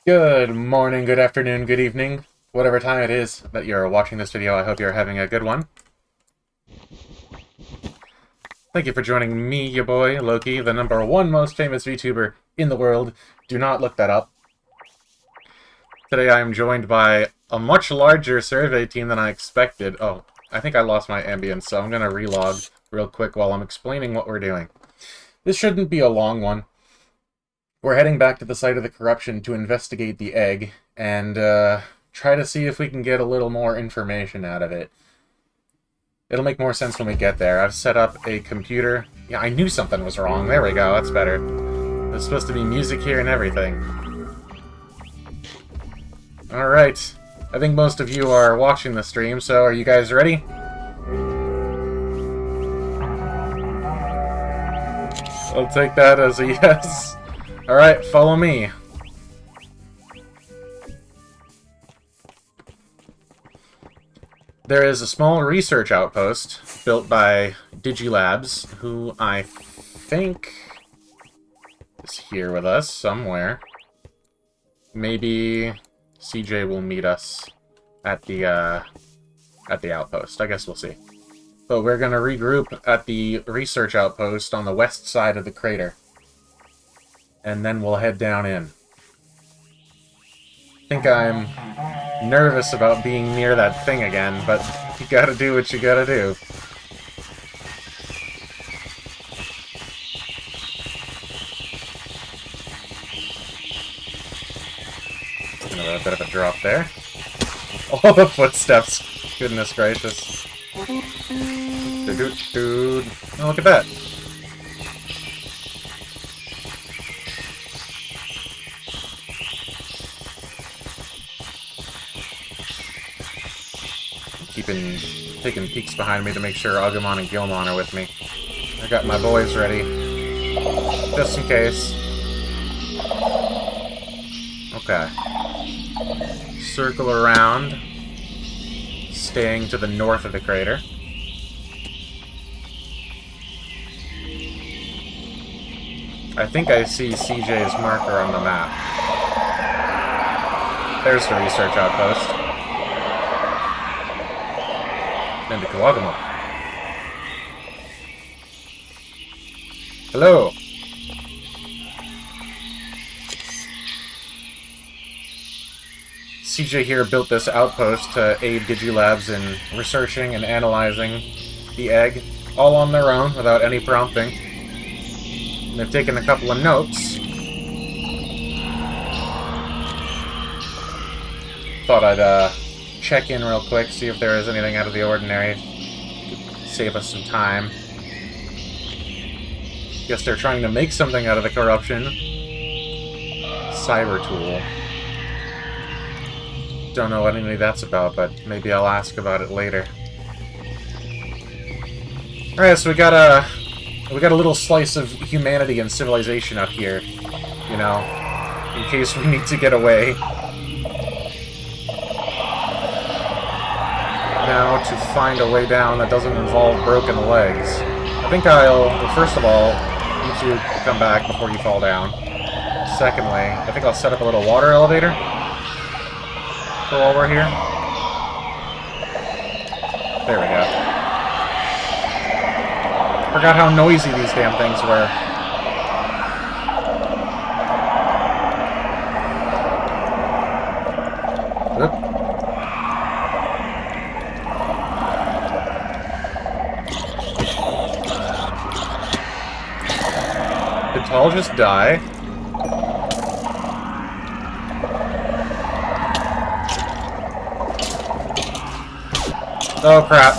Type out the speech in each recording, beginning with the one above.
Good morning, good afternoon, good evening, whatever time it is that you're watching this video. I hope you're having a good one. Thank you for joining me, your boy, Loki, the #1 most famous VTuber in the world. Do not look that up. Today I am joined by a much larger survey team than I expected. Oh, I think I lost my ambience, so I'm going to relog real quick while I'm explaining what we're doing. This shouldn't be a long one. We're heading back to the site of the corruption to investigate the egg, and try to see if we can get a little more information out of it. It'll make more sense when we get there. I've set up a computer. Yeah, I knew something was wrong. There we go, that's better. There's supposed to be music here and everything. Alright. I think most of you are watching the stream, so are you guys ready? I'll take that as a yes. Alright, follow me. There is a small research outpost built by Digilabs, who I think is here with us somewhere. Maybe CJ will meet us at the outpost. I guess we'll see. But we're going to regroup at the research outpost on the west side of the crater. And then we'll head down in. I think I'm nervous about being near that thing again, but you gotta do what you gotta do. A bit of a drop there. Oh, the footsteps. Goodness gracious. Dude. Oh, look at that. Taking peeks behind me to make sure Agumon and Gilmon are with me. I got my boys ready. Just in case. Okay. Circle around. Staying to the north of the crater. I think I see CJ's marker on the map. There's the research outpost. And the Kawagamo. Hello. CJ here built this outpost to aid Digilabs in researching and analyzing the egg, all on their own, without any prompting. And they've taken a couple of notes. Thought I'd check in real quick, see if there is anything out of the ordinary. Save us some time. Guess they're trying to make something out of the corruption. Cyber tool. Don't know what any of that's about, but maybe I'll ask about it later. Alright, so we got a little slice of humanity and civilization up here. You know, in case we need to get away. Now to find a way down that doesn't involve broken legs. I think well, first of all, you two come back before you fall down. Secondly, I think I'll set up a little water elevator for while we're here. There we go. Forgot how noisy these damn things were. Oop. Did Tall just die? Oh crap.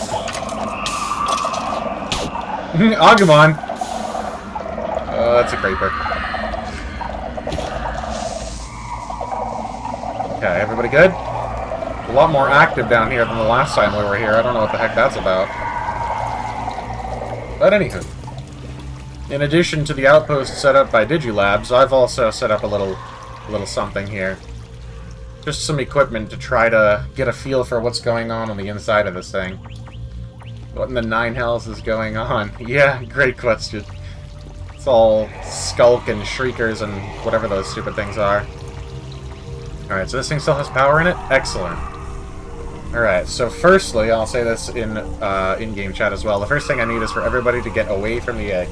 Agumon! Oh, that's a creeper. Okay, everybody good? A lot more active down here than the last time we were here. I don't know what the heck that's about. But anywho. In addition to the outpost set up by Digilabs, I've also set up a little something here. Just some equipment to try to get a feel for what's going on the inside of this thing. What in the nine hells is going on? Yeah, great question. It's all skulk and shriekers and whatever those stupid things are. Alright, so this thing still has power in it? Excellent. Alright, so firstly, I'll say this in in-game chat as well. The first thing I need is for everybody to get away from the egg.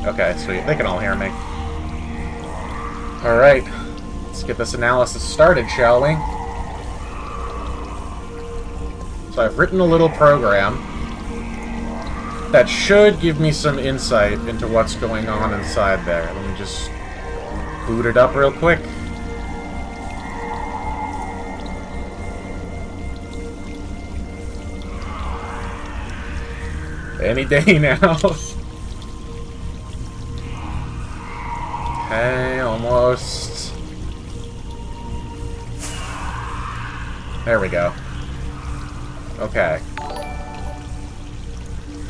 Okay, sweet. They can all hear me. Alright, let's get this analysis started, shall we? So I've written a little program that should give me some insight into what's going on inside there. Let me just boot it up real quick. Any day now. Okay, almost. There we go. Okay.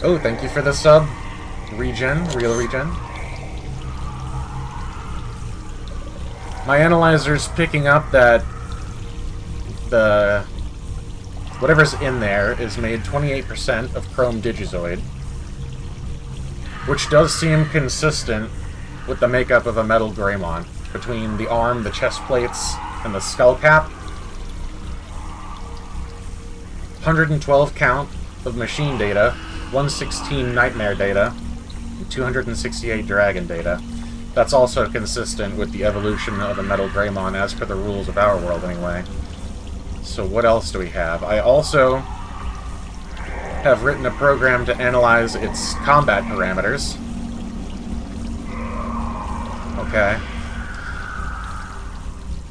Oh, thank you for the sub. Regen, real regen. My analyzer's picking up that the whatever's in there is made 28% of chrome digizoid, which does seem consistent with the makeup of a metal Greymon, between the arm, the chest plates, and the skull cap. 112 count of machine data, 116 nightmare data, and 268 dragon data. That's also consistent with the evolution of a metal Greymon as per the rules of our world anyway. So what else do we have? I also have written a program to analyze its combat parameters. Okay.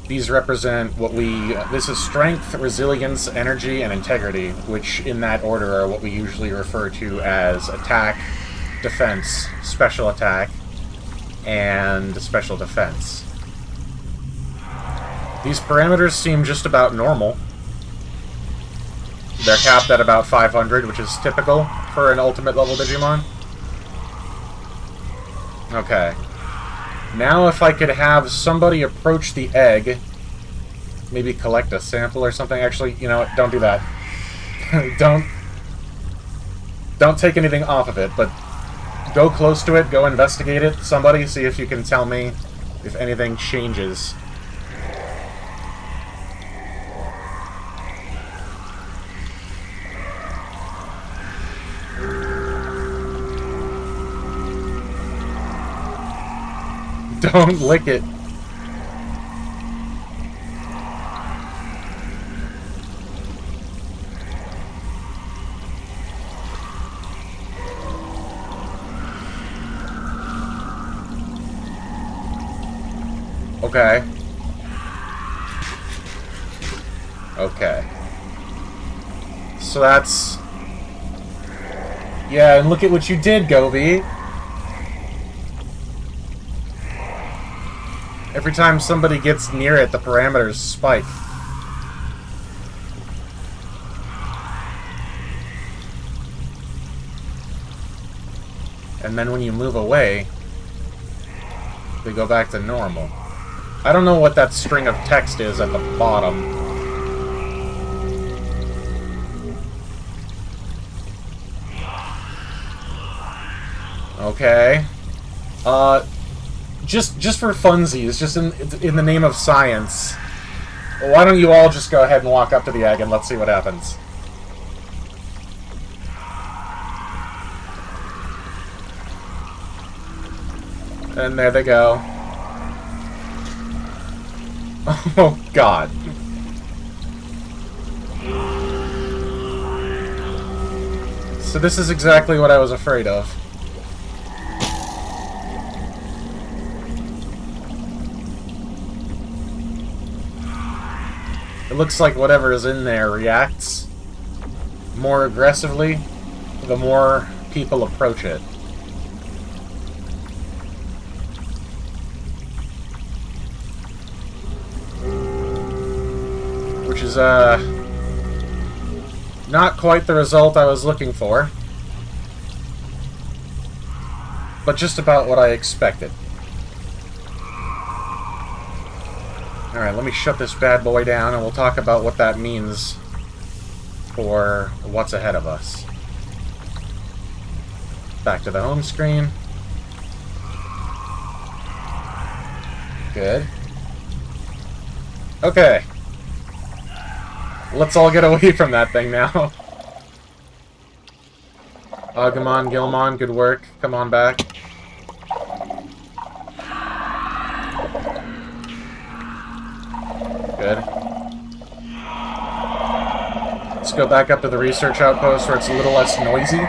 These represent what we... this is strength, resilience, energy, and integrity, which in that order are what we usually refer to as attack, defense, special attack, and special defense. These parameters seem just about normal. They're capped at about 500, which is typical for an ultimate level Digimon. Okay. Now if I could have somebody approach the egg, maybe collect a sample or something. Actually, you know what? Don't do that. Don't take anything off of it, but go close to it, go investigate it. Somebody, see if you can tell me if anything changes. Don't lick it. Okay. Okay. So that's... yeah, and look at what you did, Gobi. Every time somebody gets near it, the parameters spike. And then when you move away, they go back to normal. I don't know what that string of text is at the bottom. Okay. Just for funsies, just in the name of science, why don't you all just go ahead and walk up to the egg and let's see what happens. And there they go. Oh, God. So this is exactly what I was afraid of. It looks like whatever is in there reacts more aggressively the more people approach it. Which is, not quite the result I was looking for. But just about what I expected. Alright, let me shut this bad boy down and we'll talk about what that means for what's ahead of us. Back to the home screen. Good. Okay. Let's all get away from that thing now. Agumon, Gilmon, good work. Come on back. Good. Let's go back up to the research outpost where it's a little less noisy.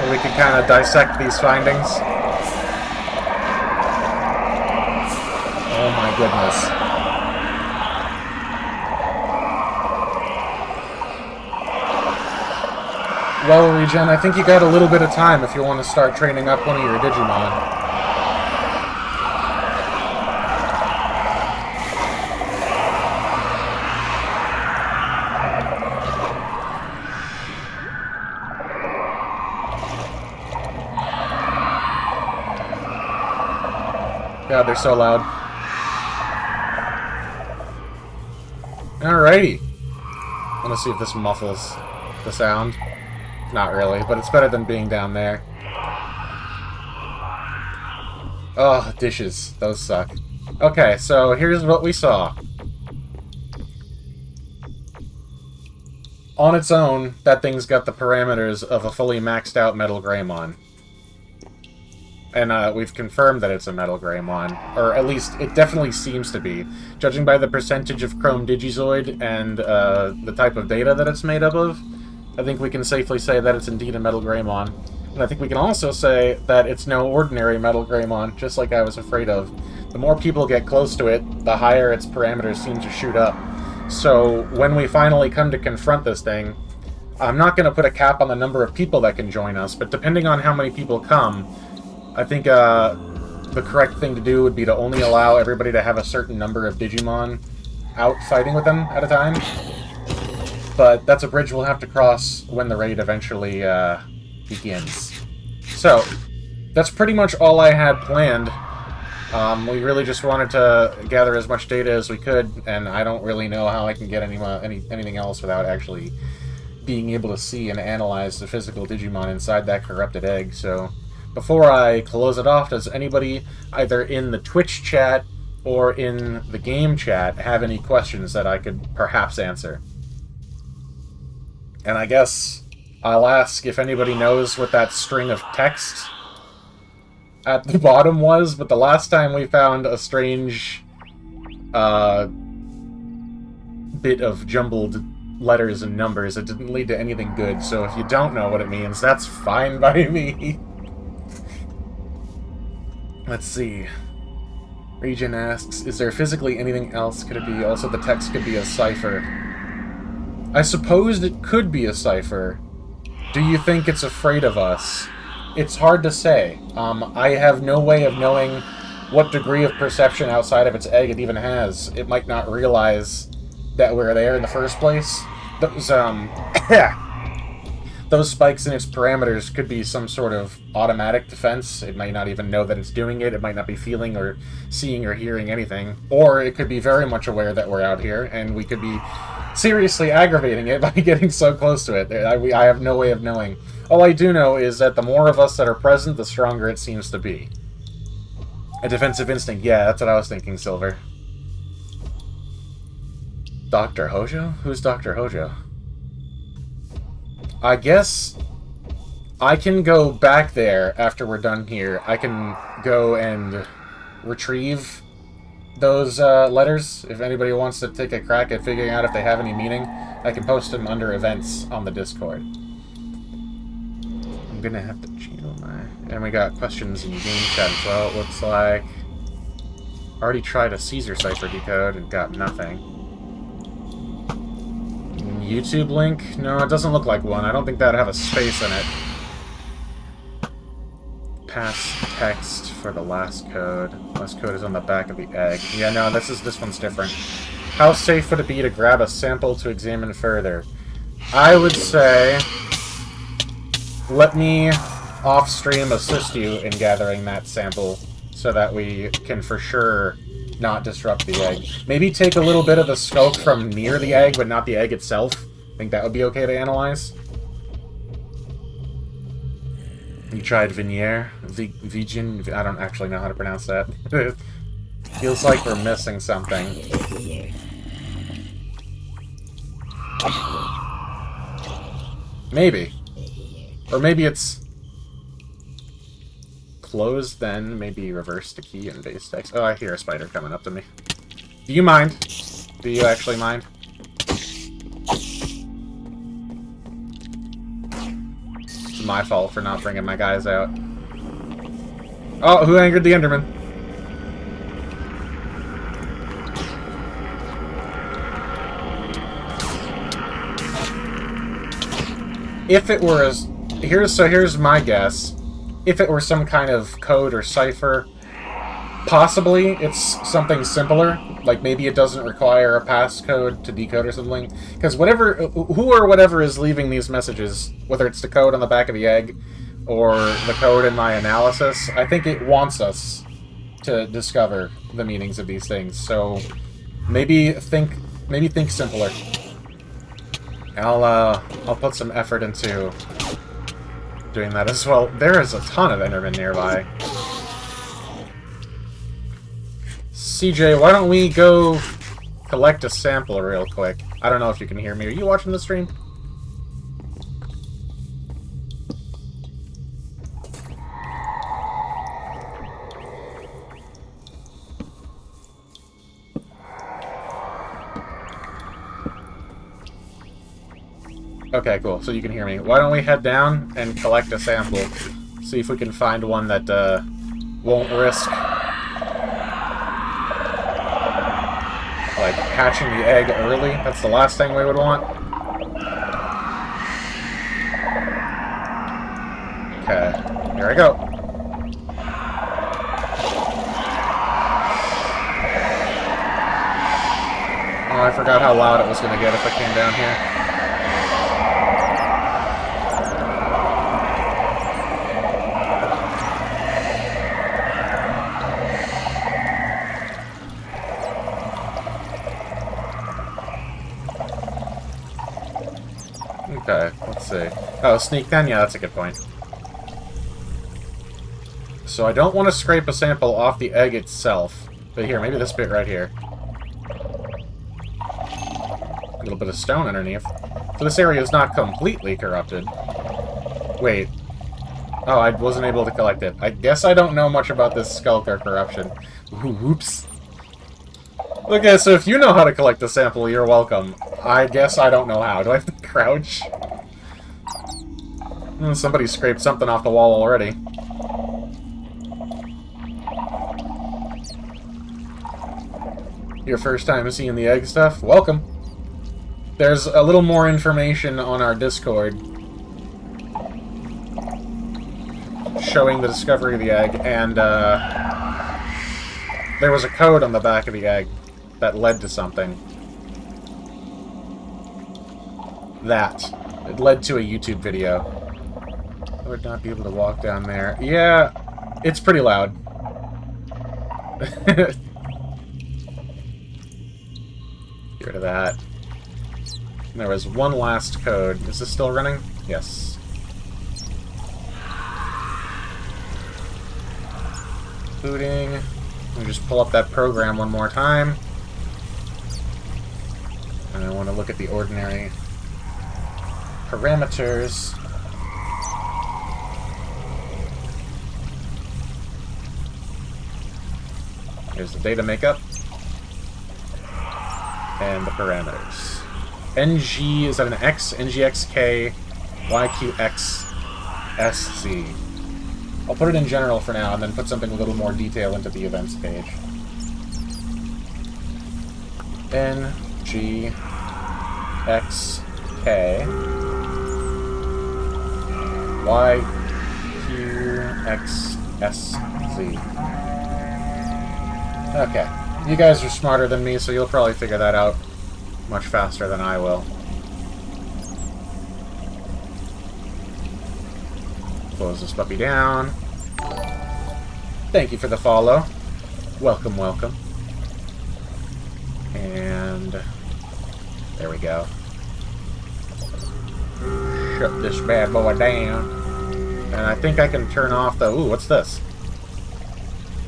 Where we can kind of dissect these findings. Oh my goodness. Well, Regen, I think you got a little bit of time if you want to start training up one of your Digimon. God, they're so loud. Alrighty. I want to see if this muffles the sound. Not really, but it's better than being down there. Oh, dishes. Those suck. Okay, so here's what we saw. On its own, that thing's got the parameters of a fully maxed out Metal Greymon. And we've confirmed that it's a Metal Greymon. Or at least, it definitely seems to be. Judging by the percentage of Chrome Digizoid and the type of data that it's made up of, I think we can safely say that it's indeed a Metal Greymon. And I think we can also say that it's no ordinary Metal Greymon, just like I was afraid of. The more people get close to it, the higher its parameters seem to shoot up. So when we finally come to confront this thing, I'm not going to put a cap on the number of people that can join us, but depending on how many people come, I think the correct thing to do would be to only allow everybody to have a certain number of Digimon out fighting with them at a time. But that's a bridge we'll have to cross when the raid eventually begins. So, that's pretty much all I had planned. We really just wanted to gather as much data as we could, and I don't really know how I can get anything else without actually being able to see and analyze the physical Digimon inside that corrupted egg. So, before I close it off, does anybody either in the Twitch chat or in the game chat have any questions that I could perhaps answer? And I guess I'll ask if anybody knows what that string of text at the bottom was, but the last time we found a strange bit of jumbled letters and numbers, it didn't lead to anything good, so if you don't know what it means, that's fine by me. Let's see. Regen asks, is there physically anything else? Could it be also the text could be a cipher? I suppose it could be a cipher. Do you think it's afraid of us? It's hard to say. I have no way of knowing what degree of perception outside of its egg it even has. It might not realize that we're there in the first place. Those spikes in its parameters could be some sort of automatic defense. It might not even know that it's doing it. It might not be feeling or seeing or hearing anything. Or it could be very much aware that we're out here, and we could be seriously aggravating it by getting so close to it. I have no way of knowing. All I do know is that the more of us that are present, the stronger it seems to be. A defensive instinct. Yeah, that's what I was thinking, Silver. Dr. Hojo? Who's Dr. Hojo? I guess I can go back there after we're done here. I can go and retrieve those letters. If anybody wants to take a crack at figuring out if they have any meaning, I can post them under events on the Discord. I'm gonna have to channel my... And we got questions in game chat as well, it looks like. Already tried a Caesar cipher decode and got nothing. YouTube link? No, it doesn't look like one. I don't think that'd have a space in it. Pass text for the last code. Last code is on the back of the egg. Yeah, no, this one's different. How safe would it be to grab a sample to examine further? I would say let me off-stream assist you in gathering that sample so that we can for sure not disrupt the egg. Maybe take a little bit of the smoke from near the egg, but not the egg itself. I think that would be okay to analyze. You tried Veneer? Vegan? I don't actually know how to pronounce that. Feels like we're missing something. Maybe. Or maybe it's closed, then maybe reverse the key in base text. Oh, I hear a spider coming up to me. Do you mind? Do you actually mind? It's my fault for not bringing my guys out. Oh, who angered the Enderman? If it were as... Here's my guess. If it were some kind of code or cipher, possibly it's something simpler. Like maybe it doesn't require a passcode to decode or something. Because who or whatever is leaving these messages, whether it's the code on the back of the egg or the code in my analysis, I think it wants us to discover the meanings of these things. So maybe think simpler. I'll put some effort into doing that as well. There is a ton of Endermen nearby. CJ, why don't we go collect a sample real quick? I don't know if you can hear me. Are you watching the stream? Okay, cool. So you can hear me. Why don't we head down and collect a sample? See if we can find one that won't risk like hatching the egg early. That's the last thing we would want. Okay, here I go. Oh, I forgot how loud it was going to get if I came down here. Okay, let's see. Oh, sneak then? Yeah, that's a good point. So I don't want to scrape a sample off the egg itself. But here, maybe this bit right here. A little bit of stone underneath. So this area is not completely corrupted. Wait. Oh, I wasn't able to collect it. I guess I don't know much about this Skulker corruption. Ooh, whoops. Okay, so if you know how to collect the sample, you're welcome. I guess I don't know how. Do I have to crouch? Somebody scraped something off the wall already. Your first time seeing the egg stuff? Welcome. There's a little more information on our Discord showing the discovery of the egg, and there was a code on the back of the egg that led to something. It led to a YouTube video. I would not be able to walk down there. Yeah, it's pretty loud. Get rid of that. And there was one last code. Is this still running? Yes. Booting. Let me just pull up that program one more time. And I want to look at the ordinary parameters. Here's the data makeup. And the parameters. NG, is that an X? NGXK, YQX, SZ. I'll put it in general for now, and then put something a little more detail into the events page. NGXK, YQXSZ. Okay. You guys are smarter than me, so you'll probably figure that out much faster than I will. Close this puppy down. Thank you for the follow. Welcome, welcome. And there we go. Shut this bad boy down. And I think I can turn off the... Ooh, what's this?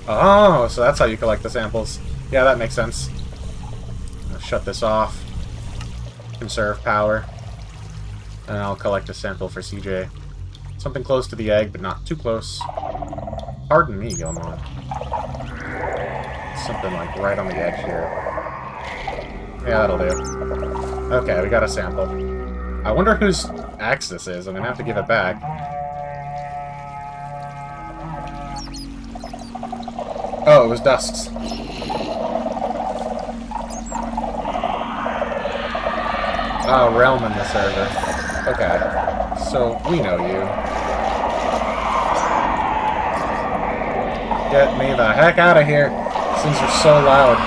Oh, so that's how you collect the samples. Yeah, that makes sense. I'll shut this off. Conserve power. And I'll collect a sample for CJ. Something close to the egg, but not too close. Pardon me, Gilmon. Something like right on the edge here. Yeah, that'll do. Okay, we got a sample. I wonder whose axe this is. I'm gonna have to give it back. Oh, it was Dusk's. Oh, Realm in the server. Okay. So, we know you. Get me the heck out of here! These things are so loud.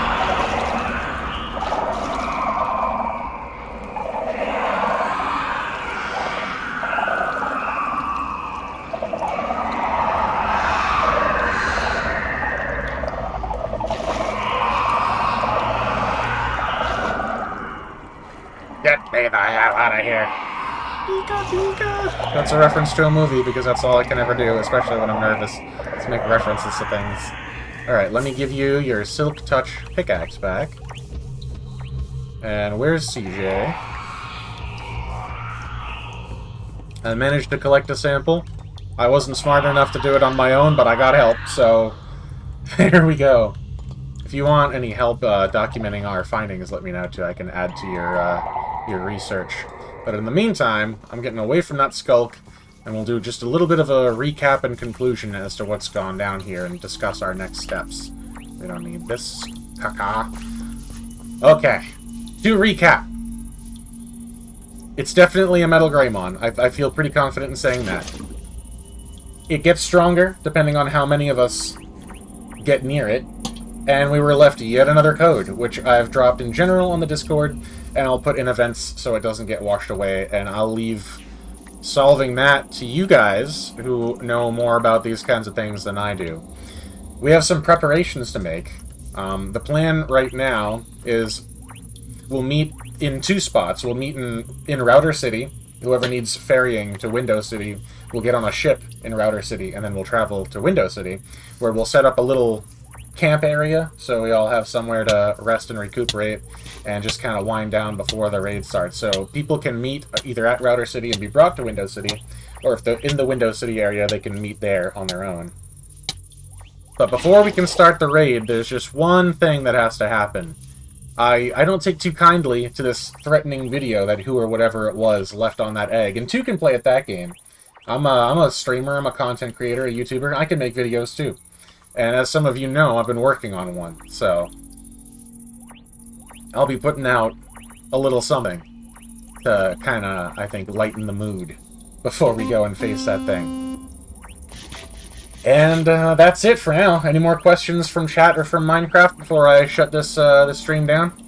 Get me the hell out of here! Pika, Pika! That's a reference to a movie, because that's all I can ever do, especially when I'm nervous. Let's make references to things. Alright, let me give you your Silk Touch pickaxe back. And where's CJ? I managed to collect a sample. I wasn't smart enough to do it on my own, but I got help, so... there we go. If you want any help documenting our findings, let me know too. I can add to your research. But in the meantime, I'm getting away from that skulk, and we'll do just a little bit of a recap and conclusion as to what's gone down here and discuss our next steps. We don't need this caca. Okay, to recap. It's definitely a Metal Greymon. I feel pretty confident in saying that. It gets stronger, depending on how many of us get near it. And we were left yet another code, which I've dropped in general on the Discord, and I'll put in events so it doesn't get washed away, and I'll leave solving that to you guys, who know more about these kinds of things than I do. We have some preparations to make. The plan right now is we'll meet in two spots. We'll meet in Router City. Whoever needs ferrying to Window City will get on a ship in Router City, and then we'll travel to Window City, where we'll set up a little camp area, so we all have somewhere to rest and recuperate, and just kind of wind down before the raid starts. So people can meet either at Router City and be brought to Window City, or if they're in the Window City area, they can meet there on their own. But before we can start the raid, there's just one thing that has to happen. I don't take too kindly to this threatening video that who or whatever it was left on that egg, and two can play at that game. I'm a streamer, I'm a content creator, a YouTuber, I can make videos too. And as some of you know, I've been working on one, so I'll be putting out a little something to kind of, I think, lighten the mood before we go and face that thing. And that's it for now. Any more questions from chat or from Minecraft before I shut this, this stream down?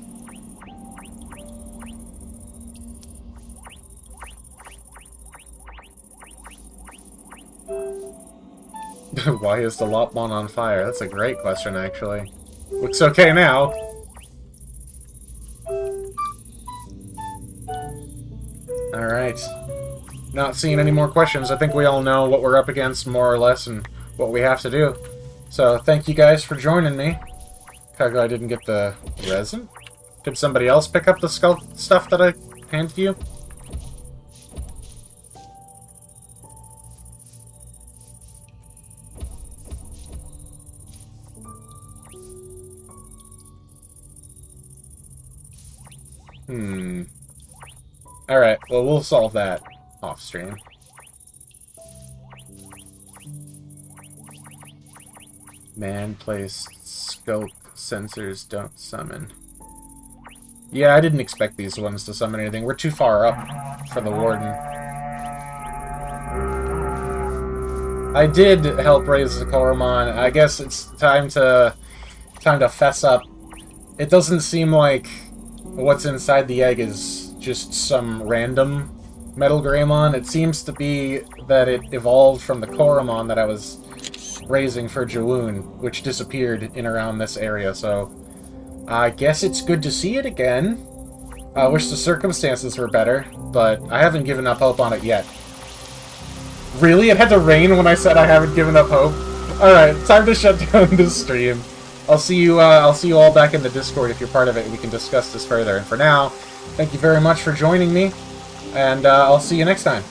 Why is the Lopmon on fire? That's a great question, actually. Looks okay now. Alright. Not seeing any more questions. I think we all know what we're up against, more or less, and what we have to do. So, thank you guys for joining me. Kago, I didn't get the resin? Did somebody else pick up the skull stuff that I handed you? Alright, well, we'll solve that off-stream. Man-placed scope sensors don't summon. Yeah, I didn't expect these ones to summon anything. We're too far up for the Warden. I did help raise the Koromon. I guess it's time to fess up. It doesn't seem like what's inside the egg is just some random Metal Greymon. It seems to be that it evolved from the Koromon that I was raising for Jawoon, which disappeared in around this area, so I guess it's good to see it again. I wish the circumstances were better, but I haven't given up hope on it yet. Really? It had to rain when I said I haven't given up hope? Alright, time to shut down this stream. I'll see you all back in the Discord if you're part of it, and we can discuss this further. And for now, thank you very much for joining me, and I'll see you next time.